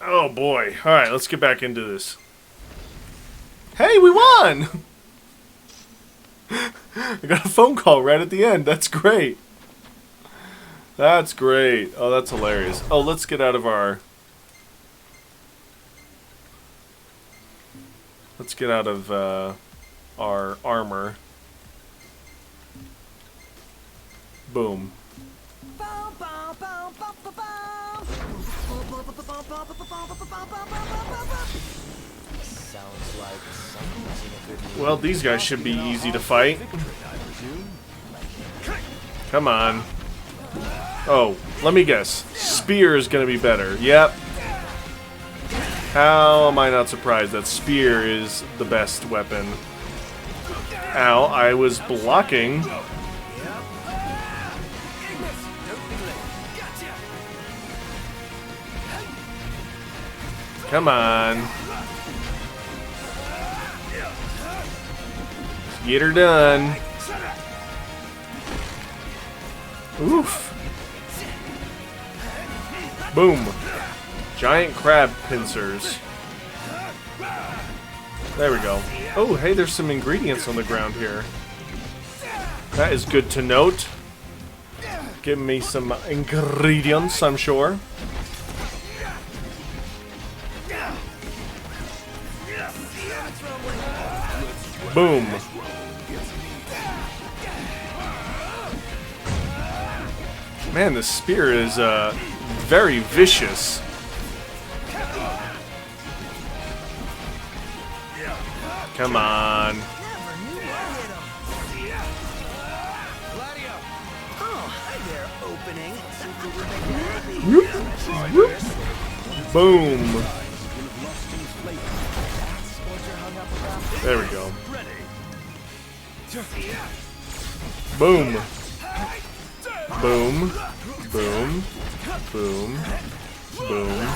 Oh boy. Alright, let's get back into this. Hey, we won! I got a phone call right at the end. That's great. That's great. Oh, that's hilarious. Oh, let's get out of our... Let's get out of our armor. Boom. Well, these guys should be easy to fight. Come on. Oh, let me guess. Spear is going to be better. Yep. How am I not surprised that spear is the best weapon? Ow, I was blocking. Come on. Get her done. Oof. Boom. Giant crab pincers. There we go. Oh, hey, there's some ingredients on the ground here. That is good to note. Give me some ingredients, I'm sure. Boom. Man, the spear is very vicious. Come on. Boom. There we go. Boom. Boom. Boom. Boom. Boom.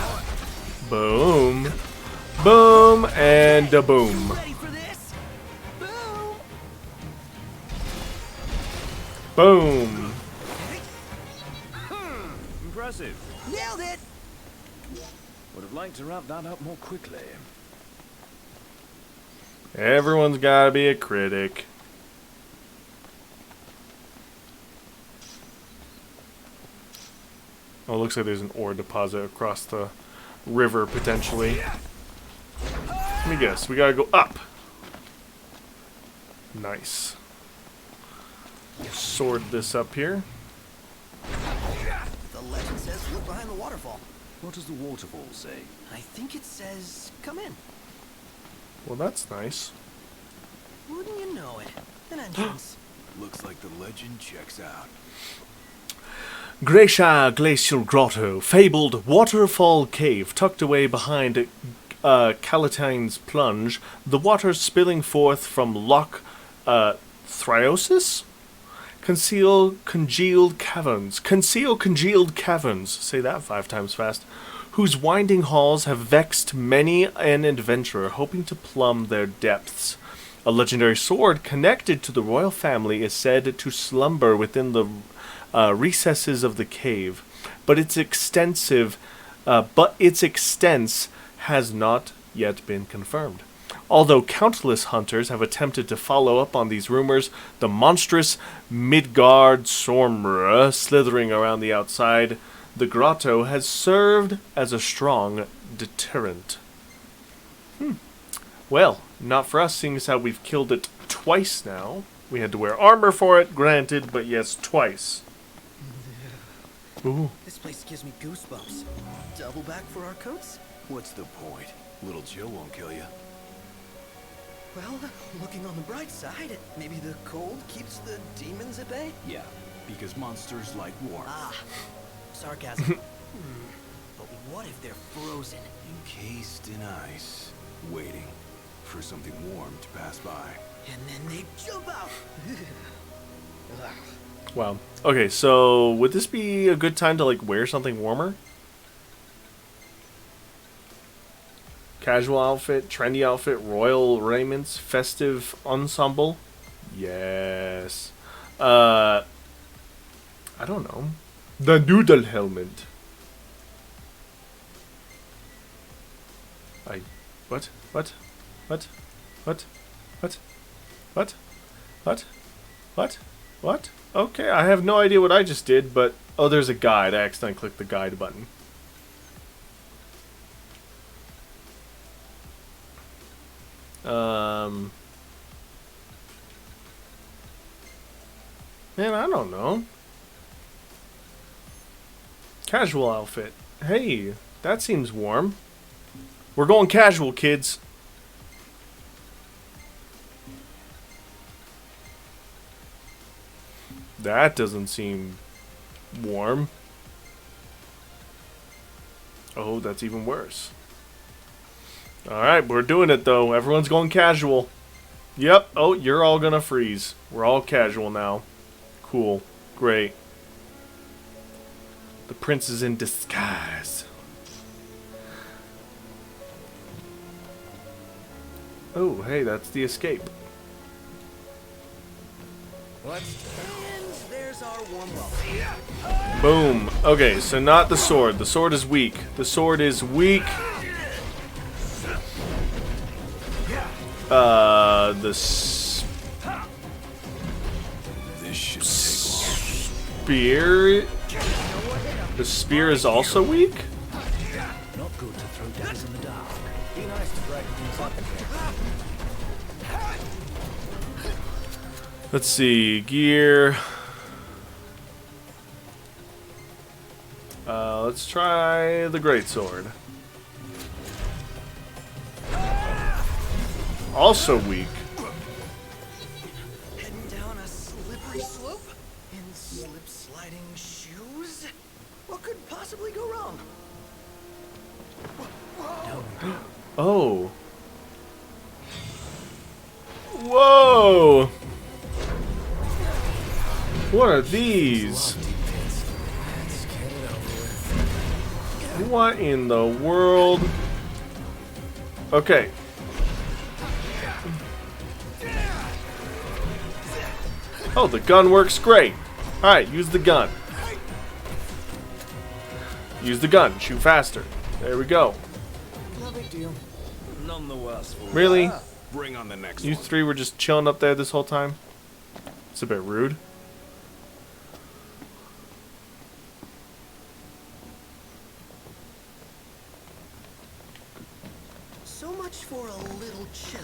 Boom. Boom. And a boom. Boom. Impressive. Nailed it. Would have liked to wrap that up more quickly. Everyone's gotta be a critic. Oh, it looks like there's an ore deposit across the river, potentially. Let me guess, we gotta go up. Nice. Sword this up here. The legend says look behind the waterfall. What does the waterfall say? I think it says come in. Well, that's nice. Wouldn't you know it? An entrance. Looks like the legend checks out. Greysha Glacial Grotto, fabled waterfall cave tucked away behind Calatine's Plunge, the water spilling forth from Loch Thriosis? Conceal congealed caverns, say that 5 times fast, whose winding halls have vexed many an adventurer hoping to plumb their depths. A legendary sword connected to the royal family is said to slumber within the recesses of the cave, but its extents has not yet been confirmed. Although countless hunters have attempted to follow up on these rumors, the monstrous Midgard Sormra slithering around the outside the grotto has served as a strong deterrent. Well, not for us, seeing as how we've killed it twice now. We had to wear armor for it, granted, but yes, twice. Ooh. This place gives me goosebumps. Double back for our coats? What's the point? Little Joe won't kill you. Well, looking on the bright side, maybe the cold keeps the demons at bay? Yeah, because monsters like warmth. Ah, sarcasm. But what if they're frozen? Encased in ice, waiting for something warm to pass by. And then they jump out! Wow. Okay, so would this be a good time to like wear something warmer? Casual outfit, trendy outfit, royal raiments, festive ensemble. Yes. I don't know. The noodle helmet. What? What? What? What? What? What? What? What? What? Okay, I have no idea what I just did, but... Oh, there's a guide. I accidentally clicked the guide button. Man, I don't know. Casual outfit. Hey, that seems warm. We're going casual, kids. That doesn't seem warm. Oh, that's even worse. Alright, we're doing it though. Everyone's going casual. Yep. Oh, you're all gonna freeze. We're all casual now. Cool. Great. The prince is in disguise. Oh, hey, that's the escape. And there's our warm welcome. Boom. Okay, so not the sword. The sword is weak. The sword is weak. This should take long. Spear. The spear is also weak? Not good to throw daggers in the dark. Be nice to break things up again. Let's see. Gear. Let's try the greatsword. Also weak. Heading down a slippery slope in slip-sliding shoes? What could possibly go wrong? Oh. Whoa. What are these? What in the world? Okay. Oh, the gun works great. Alright, use the gun. Use the gun. Shoot faster. There we go. No big deal. None the worse for Really? Bring on the next You one. three were just chilling up there this whole time? It's a bit rude. So much for a little chill.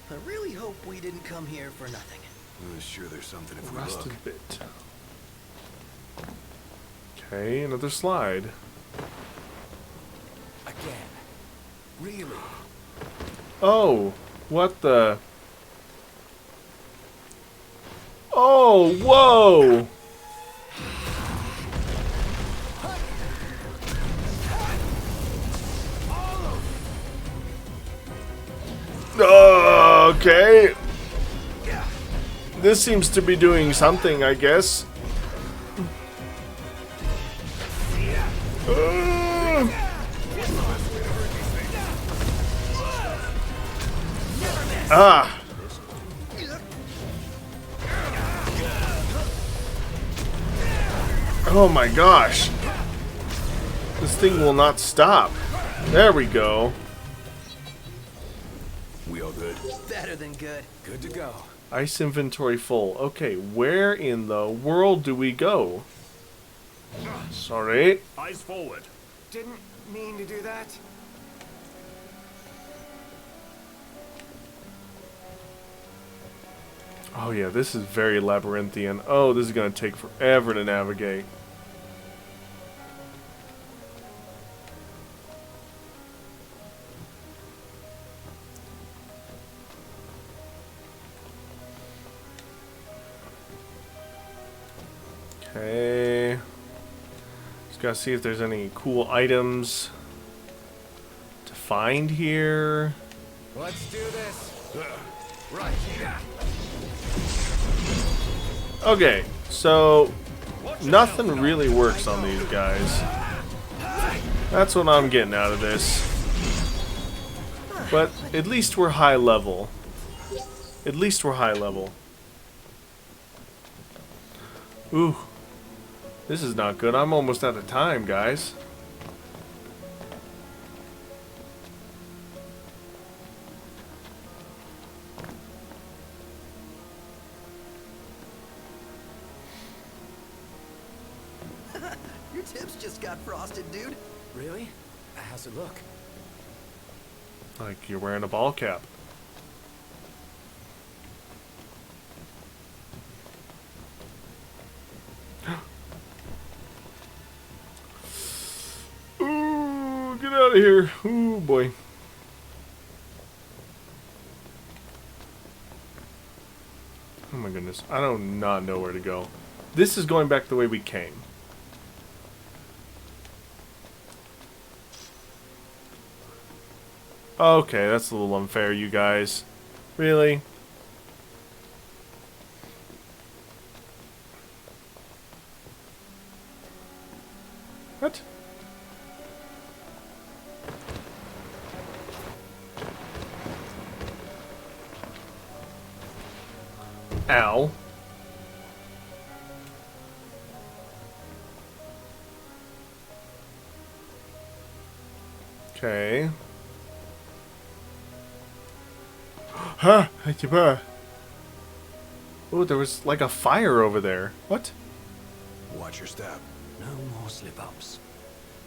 I really hope we didn't come here for nothing. Sure, there's something if we Rusted look. bit. Okay, another slide. again. Really? Oh, what the? Oh, whoa! Okay. This seems to be doing something, I guess. Ah. Oh my gosh. This thing will not stop. There we go. We all good? Better than good. Good to go. Ice inventory full. Okay, where in the world do we go? Sorry. Eyes forward. Didn't mean to do that. Oh yeah, this is very labyrinthian. Oh, this is gonna take forever to navigate. Okay. Just gotta see if there's any cool items to find here. Let's do this. Right. Okay, so nothing really works on these guys. That's what I'm getting out of this. But at least we're high level. At least we're high level. Ooh. This is not good. I'm almost out of time, guys. got frosted, dude. Really? How's it look? Like you're wearing a ball cap. Ooh, get out of here. Ooh, boy. Oh my goodness. I do not know where to go. This is going back the way we came. Okay, that's a little unfair, you guys. Really? What? Ow. Okay. Huh? Oh, there was like a fire over there. What? Watch your step. No more slip-ups.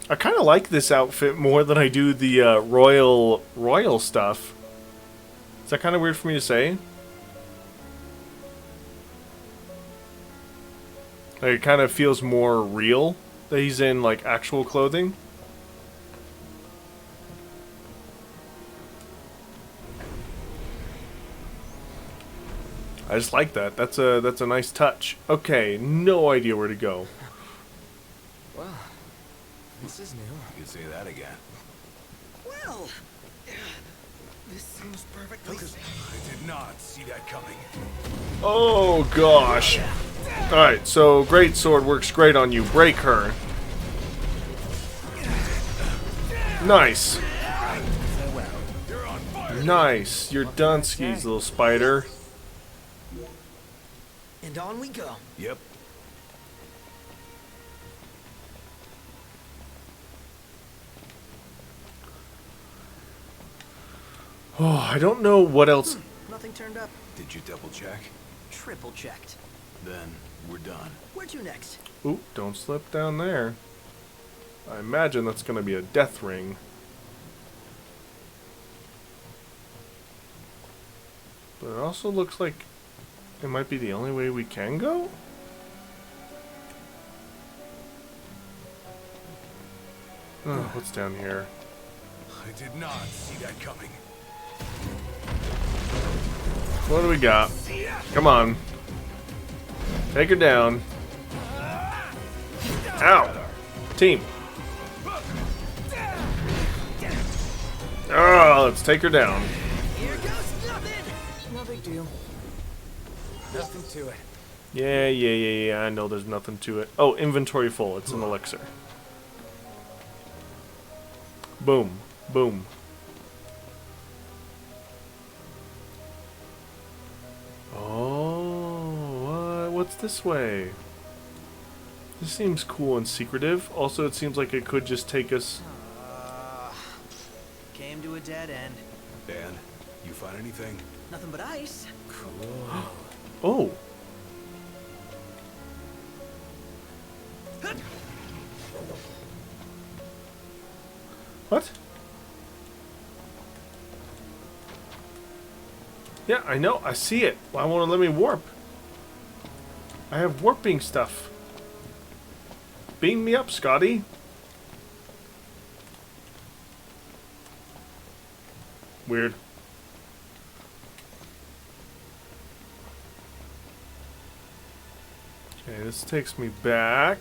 I kind of like this outfit more than I do the royal stuff. Is that kind of weird for me to say? Like, it kind of feels more real that he's in like actual clothing. I just like that. That's a nice touch. Okay, no idea where to go. Well, this is new. You can say that again. Well, this seems perfectly safe. I did not see that coming. Oh gosh. Alright, so great sword works great on you. Break her. Nice. Nice. You're done, skis, little spider. And on we go. Yep. Oh, I don't know what else. Nothing turned up. Did you double check? Triple checked. Then we're done. Where to next? Ooh, don't slip down there. I imagine that's going to be a death ring. But it also looks like it might be the only way we can go? Oh, what's down here? I did not see that coming. What do we got? Come on. Take her down. Ow! Team. Oh, let's take her down. Here goes nothing. No big deal. Nothing to it. Yeah, I know there's nothing to it. Oh, inventory full. It's an elixir. Boom. Boom. Oh, what's this way? This seems cool and secretive. Also, it seems like it could just take us... Came to a dead end. Dan, you find anything? Nothing but ice. Oh. What? Yeah, I know. I see it. Why won't it let me warp? I have warping stuff. Beam me up, Scotty. Weird. Okay, this takes me back.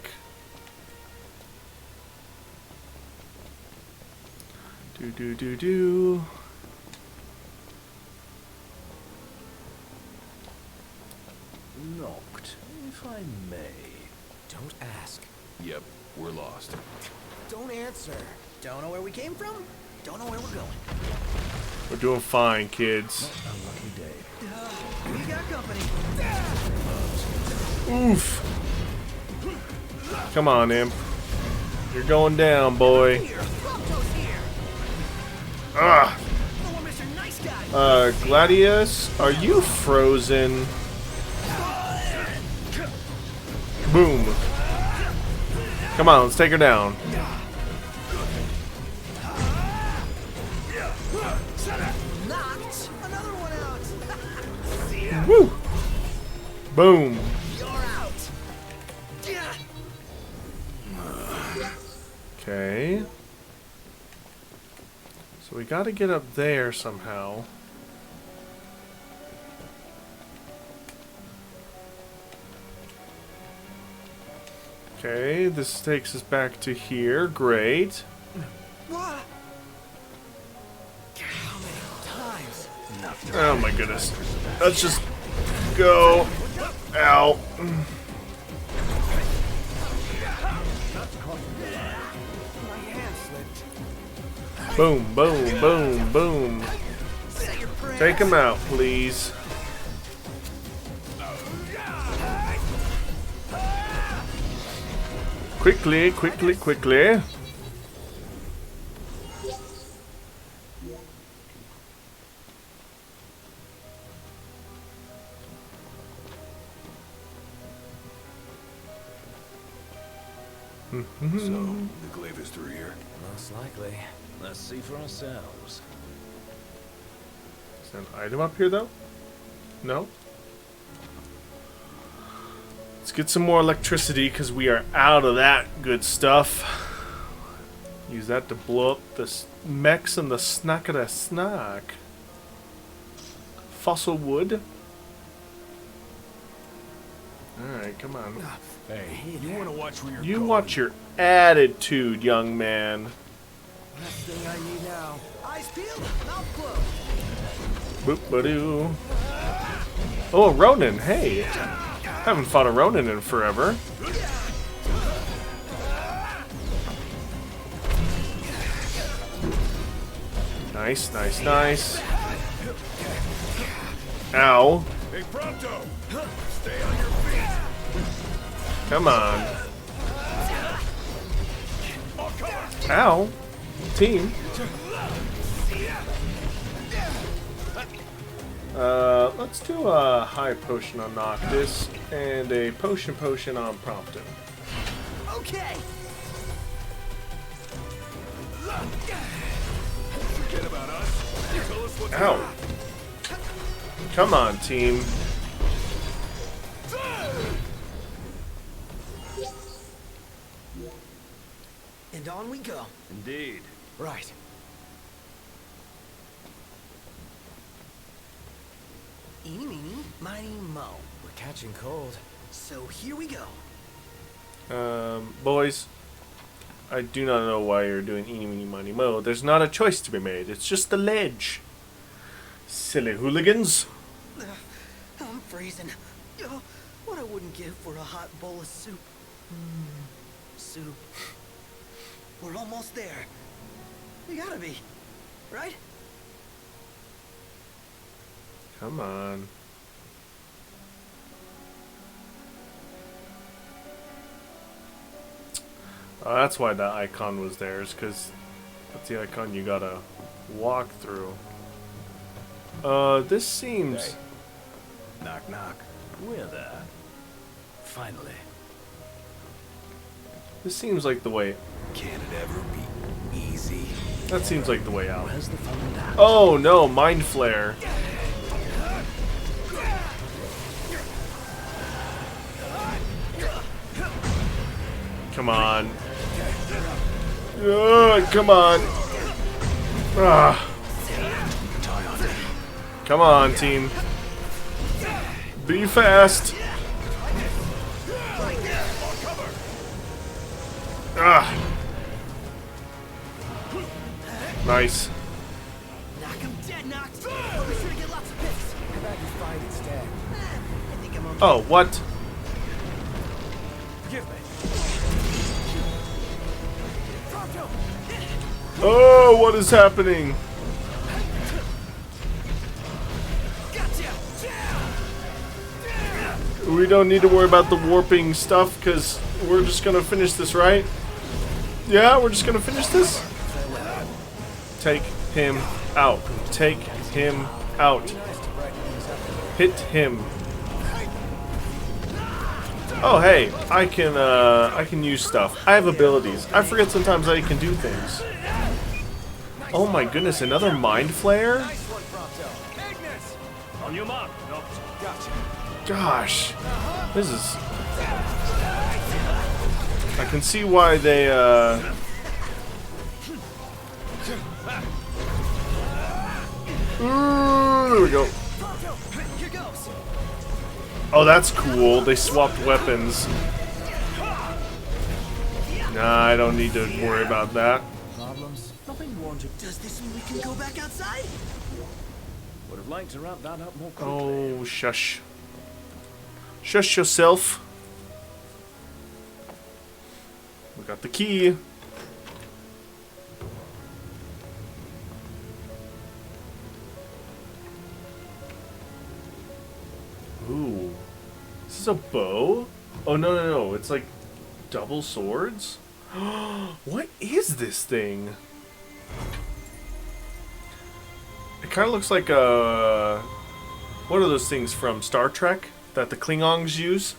Do. Locked, if I may. Don't ask. Yep, we're lost. Don't answer. Don't know where we came from. Don't know where we're going. We're doing fine, kids. Unlucky day. We got company. Oof. Come on, Imp. You're going down, boy. Here, Proto's here. Ah. Oh, Mr. Nice Guy. Gladius, are you frozen? Boom. Come on, let's take her down. Knocked another one out. Woo! Boom. You're out. Yeah. Okay. So we gotta get up there somehow. Okay, this takes us back to here. Great. What? How many times? Oh my goodness. Let's just go. Ow. My hand slipped. Boom, boom, boom, boom. Say your prayers. Take him out, please. Quickly, quickly, quickly. So, the glaive is through here. Most likely. Let's see for ourselves. Is there an item up here, though? No? Let's get some more electricity, because we are out of that good stuff. Use that to blow up the mechs and the snack of the snack. Fossil wood. Alright, come on. Hey, you want to watch where you're You going? watch your attitude, young man. Last thing I need now. Eyes peeled, mouth closed. Boop-ba-doo. Oh, a Ronin. Hey. Haven't fought a Ronin in forever. Nice, nice, nice. Ow. Hey, Pronto! Stay on your feet! Come on. Ow. Team. Let's do a high potion on Noctis and a potion on Prompton. Okay. Forget about us. Tell us what's Ow. Come on, team. And on we go. Indeed. Right. Eeny, meeny, miny, mo. We're catching cold. So here we go. Boys, I do not know why you're doing eeny, meeny, miny, mo. There's not a choice to be made. It's just the ledge. Silly hooligans. I'm freezing. Oh, what I wouldn't give for a hot bowl of soup. Soup. We're almost there. We gotta be, right? Come on. Oh, that's why that icon was there, is because that's the icon you gotta walk through. This seems... Hey. Knock, knock. We're there. Finally. This seems like the way... Can it ever be easy? That seems like the way out. Where's the fun in that? Oh no, Mind Flare. Come on. Come on. Ah. Come on, team. Be fast. Ah. Nice. Knock him dead, knocked. But be sure to get lots of picks. How about you fight instead? I think I'm okay. Oh, what? Give me. Pronto! Oh, what is happening? Gotcha. We don't need to worry about the warping stuff because we're just gonna finish this, right? Yeah, we're just gonna finish this? Take him out. Take him out. Hit him. Oh hey, I can use stuff. I have abilities. I forget sometimes that I can do things. Oh my goodness, another mind flare? Nice one, Prompto. Ignis! On your mark, Noct. Gotcha. Gosh. This is... I can see why they, Ooh, there we go. Here goes. Oh, that's cool. They swapped weapons. Nah, I don't need to worry about that. Problems? Nothing wanted. Does this mean we can go back outside? Would have liked to wrap that up more quickly. Oh, shush. Shush yourself. We got the key. Ooh. Is this a bow? Oh, no. It's like double swords? What is this thing? It kind of looks like a... What are those things from Star Trek that the Klingons use?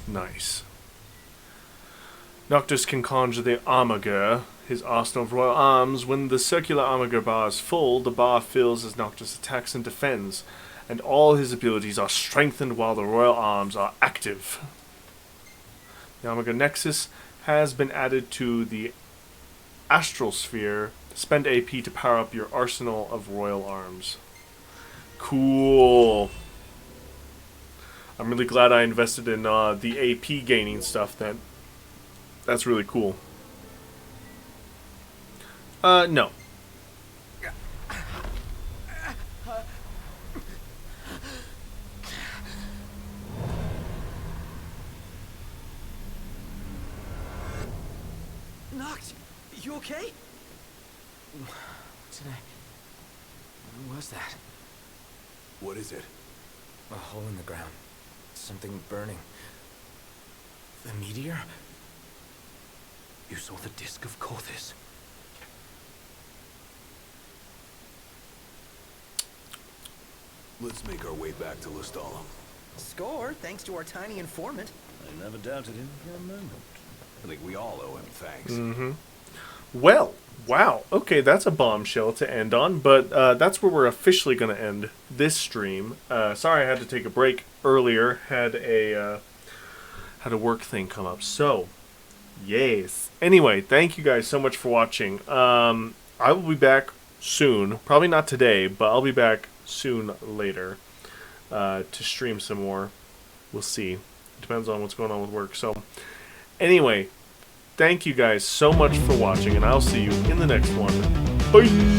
Nice. Noctis can conjure the Armager, his arsenal of royal arms. When the circular Armager bar is full, the bar fills as Noctis attacks and defends, and all his abilities are strengthened while the royal arms are active. The Armager Nexus has been added to the Astral Sphere. Spend AP to power up your arsenal of royal arms. Cool. I'm really glad I invested in the AP gaining stuff then. That's really cool. No. Noct, you okay? What was that? What is it? A hole in the ground. Something burning. The meteor? You saw the disc of Kothis. Let's make our way back to Lestalem. Score, thanks to our tiny informant. I never doubted him for a moment. I think we all owe him thanks. Mm-hmm. Well, wow. Okay, that's a bombshell to end on, but that's where we're officially going to end this stream. Sorry I had to take a break earlier. Had a work thing come up. So, yes. Anyway, thank you guys so much for watching. I will be back soon. Probably not today, but I'll be back soon later to stream some more. We'll see. It depends on what's going on with work. So, anyway, thank you guys so much for watching, and I'll see you in the next one. Bye!